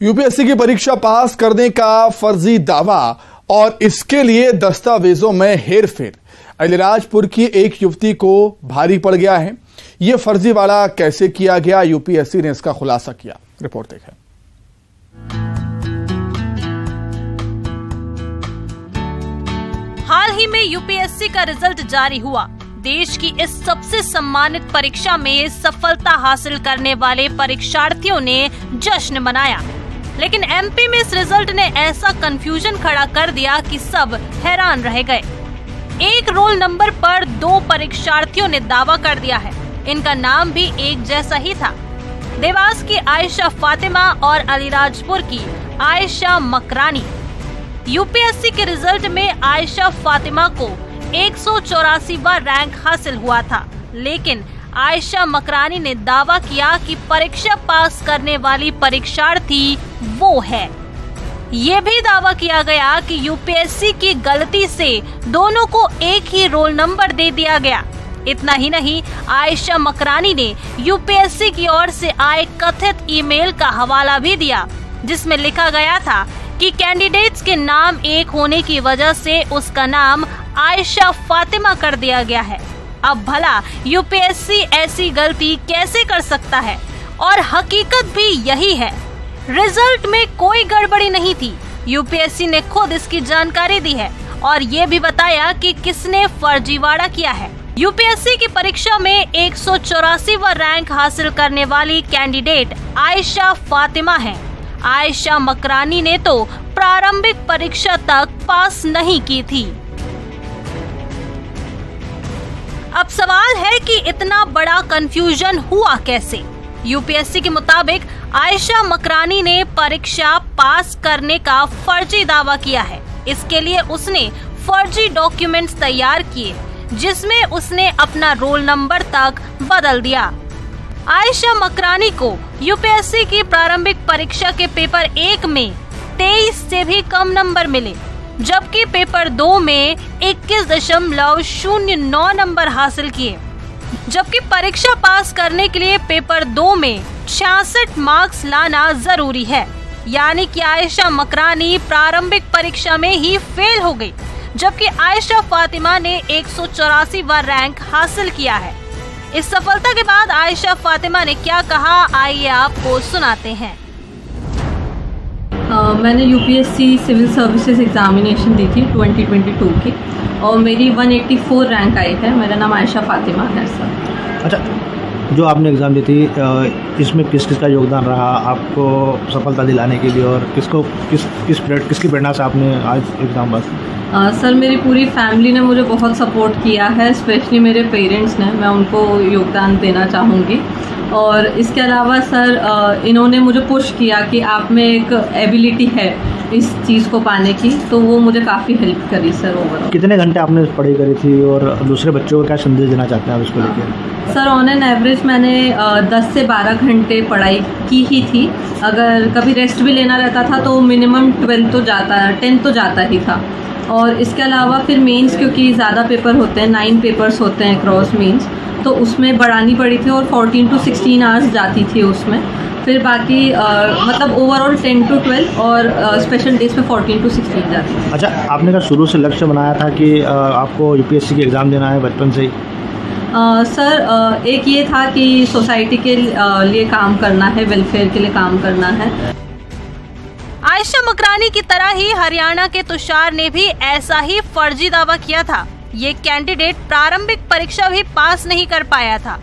UPSC की परीक्षा पास करने का फर्जी दावा और इसके लिए दस्तावेजों में हेरफेर अलीराजपुर की एक युवती को भारी पड़ गया है। यह फर्जीवाड़ा कैसे किया गया, यूपीएससी ने इसका खुलासा किया। रिपोर्ट देखें। हाल ही में यूपीएससी का रिजल्ट जारी हुआ। देश की इस सबसे सम्मानित परीक्षा में सफलता हासिल करने वाले परीक्षार्थियों ने जश्न मनाया, लेकिन एमपी में इस रिजल्ट ने ऐसा कंफ्यूजन खड़ा कर दिया कि सब हैरान रह गए। एक रोल नंबर पर 2 परीक्षार्थियों ने दावा कर दिया है। इनका नाम भी एक जैसा ही था। देवास की आयशा फातिमा और अलीराजपुर की आयशा मकरानी। यूपीएससी के रिजल्ट में आयशा फातिमा को 184वां रैंक हासिल हुआ था, लेकिन आयशा मकरानी ने दावा किया कि परीक्षा पास करने वाली परीक्षार्थी वो है। ये भी दावा किया गया कि यूपीएससी की गलती से दोनों को एक ही रोल नंबर दे दिया गया। इतना ही नहीं, आयशा मकरानी ने यूपीएससी की ओर से आए कथित ईमेल का हवाला भी दिया, जिसमें लिखा गया था कि कैंडिडेट्स के नाम एक होने की वजह से उसका नाम आयशा फातिमा कर दिया गया है। अब भला यूपीएससी ऐसी गलती कैसे कर सकता है? और हकीकत भी यही है। रिजल्ट में कोई गड़बड़ी नहीं थी। यूपीएससी ने खुद इसकी जानकारी दी है और ये भी बताया कि किसने फर्जीवाड़ा किया है। यूपीएससी की परीक्षा में 184वां रैंक हासिल करने वाली कैंडिडेट आयशा फातिमा है। आयशा मकरानी ने तो प्रारंभिक परीक्षा तक पास नहीं की थी। अब सवाल है कि इतना बड़ा कंफ्यूजन हुआ कैसे? यूपीएससी के मुताबिक आयशा मकरानी ने परीक्षा पास करने का फर्जी दावा किया है। इसके लिए उसने फर्जी डॉक्यूमेंट्स तैयार किए, जिसमें उसने अपना रोल नंबर तक बदल दिया। आयशा मकरानी को यूपीएससी की प्रारंभिक परीक्षा के पेपर 1 में 23 से भी कम नंबर मिले, जबकि पेपर 2 में 21.09 नंबर हासिल किए। जबकि परीक्षा पास करने के लिए पेपर 2 में 66 मार्क्स लाना जरूरी है। यानी कि आयशा मकरानी प्रारंभिक परीक्षा में ही फेल हो गई, जबकि आयशा फातिमा ने 184वां रैंक हासिल किया है। इस सफलता के बाद आयशा फातिमा ने क्या कहा, आइए आपको सुनाते हैं। मैंने यूपीएससी सिविल सर्विसेज एग्जामिनेशन दी थी 2022 की और मेरी 184 रैंक आई है। मेरा नाम आयशा फातिमा है सर। अच्छा, जो आपने एग्ज़ाम दी थी इसमें किस किस का योगदान रहा आपको सफलता दिलाने के लिए, और किसकी प्रेरणा से आपने आज एग्ज़ाम पास? सर, मेरी पूरी फैमिली ने मुझे बहुत सपोर्ट किया है, स्पेशली मेरे पेरेंट्स ने। मैं उनको योगदान देना चाहूँगी। और इसके अलावा सर, इन्होंने मुझे पुश किया कि आप में एक एबिलिटी है इस चीज़ को पाने की, तो वो मुझे काफ़ी हेल्प करी सर ओवरऑल। कितने घंटे आपने पढ़ाई करी थी और दूसरे बच्चों को क्या संदेश देना चाहते हैं आप इसको लेकर? सर, ऑन एन एवरेज मैंने 10 से 12 घंटे पढ़ाई की ही थी। अगर कभी रेस्ट भी लेना रहता था तो मिनिमम 10 तो जाता ही था। और इसके अलावा फिर मेंस, क्योंकि ज़्यादा पेपर होते हैं, 9 पेपर्स होते हैं क्रॉस मेंस, तो उसमें बढ़ानी पड़ी थी और 14 to 16 आवर्स जाती थी उसमें। फिर बाकी मतलब ओवरऑल 10 to 12 और स्पेशल डेज पे 14 to 16 जाती थी। अच्छा, आपने का शुरू से लक्ष्य बनाया था कि आपको यूपीएससी की एग्ज़ाम देना है बचपन से ही? सर, एक ये था कि सोसाइटी के लिए काम करना है, वेलफेयर के लिए काम करना है। आयशा मकरानी की तरह ही हरियाणा के तुषार ने भी ऐसा ही फर्जी दावा किया था। ये कैंडिडेट प्रारंभिक परीक्षा भी पास नहीं कर पाया था,